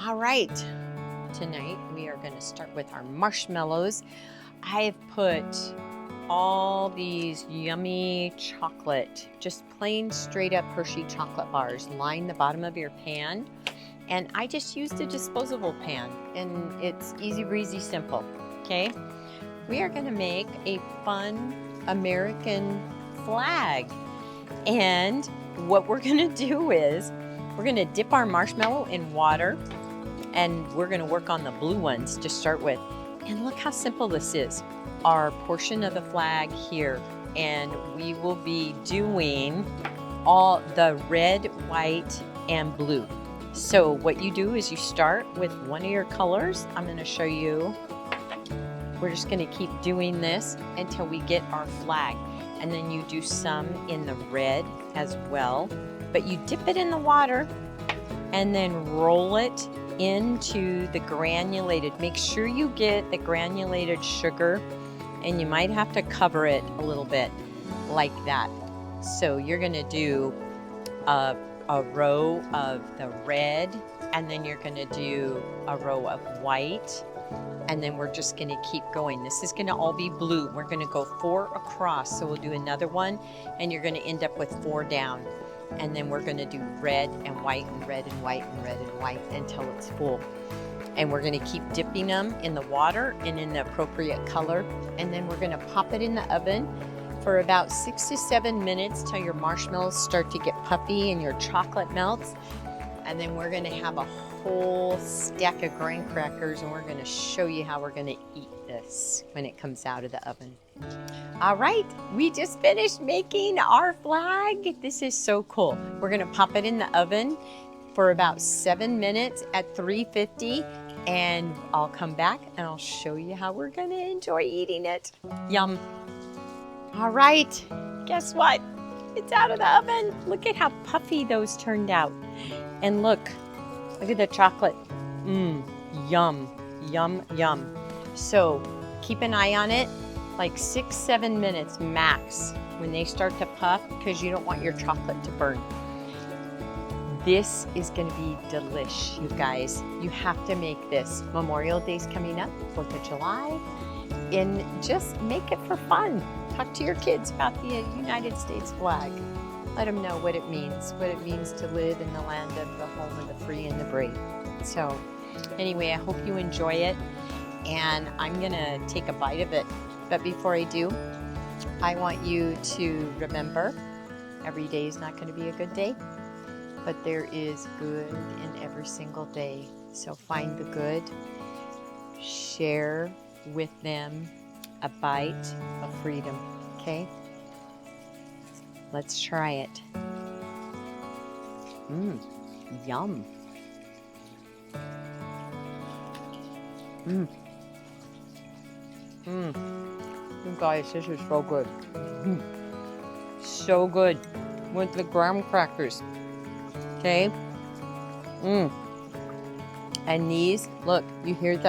All right, tonight we are going to start with our marshmallows. I've put all these yummy chocolate, just plain straight up Hershey chocolate bars, line the bottom of your pan. And I just used a disposable pan, and it's easy breezy simple, okay? We are going to make a fun American flag. And what we're going to do is we're going to dip our marshmallow in water, and we're going to work on the blue ones to start with. And look how simple this is. Our portion of the flag here, and we will be doing all the red, white, and blue. So what you do is you start with one of your colors. I'm going to show you. We're just going to keep doing this until we get our flag. And then you do some in the red as well. But you dip it in the water and then roll it into the granulated. Make sure you get the granulated sugar, and you might have to cover it a little bit like that. So you're going to do a row of the red, and then you're going to do a row of white, and then we're just going to keep going. This is going to all be blue. We're going to go 4 across, so we'll do another one, and you're going to end up with 4 down. And then we're going to do red and white and red and white and red and white until it's full. And we're going to keep dipping them in the water and in the appropriate color. And then we're going to pop it in the oven for about 6 to 7 minutes till your marshmallows start to get puffy and your chocolate melts. And then we're going to have a whole stack of graham crackers, and we're going to show you how we're going to eat this when it comes out of the oven. All right, we just finished making our flag. This is so cool. We're going to pop it in the oven for about 7 minutes at 350, and I'll come back and I'll show you how we're going to enjoy eating it. Yum. All right, guess what? It's out of the oven. Look at how puffy those turned out. And look at the chocolate. Yum, yum, yum. So keep an eye on it, like 6-7 minutes max when they start to puff, because you don't want your chocolate to burn. This is going to be delish, you guys. You have to make this. Memorial Day's coming up, 4th of July, and just make it for fun. Talk to your kids about the United States flag. Let them know what it means to live in the land of the home of the free and the brave. So anyway, I hope you enjoy it, and I'm gonna take a bite of it. But before I do, I want you to remember, every day is not gonna be a good day, but there is good in every single day. So find the good, share with them a bite of freedom, okay? Let's try it. Yum. You guys, this is so good. So good with the graham crackers. Okay? And these, look, you hear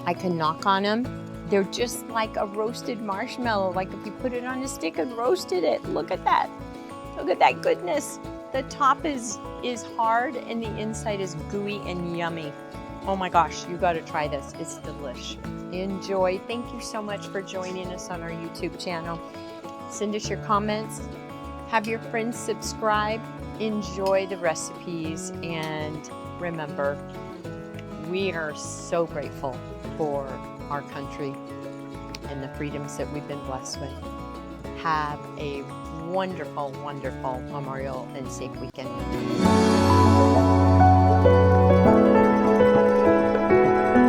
I can knock on them. They're just like a roasted marshmallow, like if you put it on a stick and roasted it. Look at that. Look at that goodness. The top is hard and the inside is gooey and yummy. Oh my gosh, you got to try this. It's delish. Enjoy. Thank you so much for joining us on our YouTube channel. Send us your comments. Have your friends subscribe. Enjoy the recipes. And remember, we are so grateful for our country and the freedoms that we've been blessed with. Have a wonderful, wonderful Memorial and safe weekend.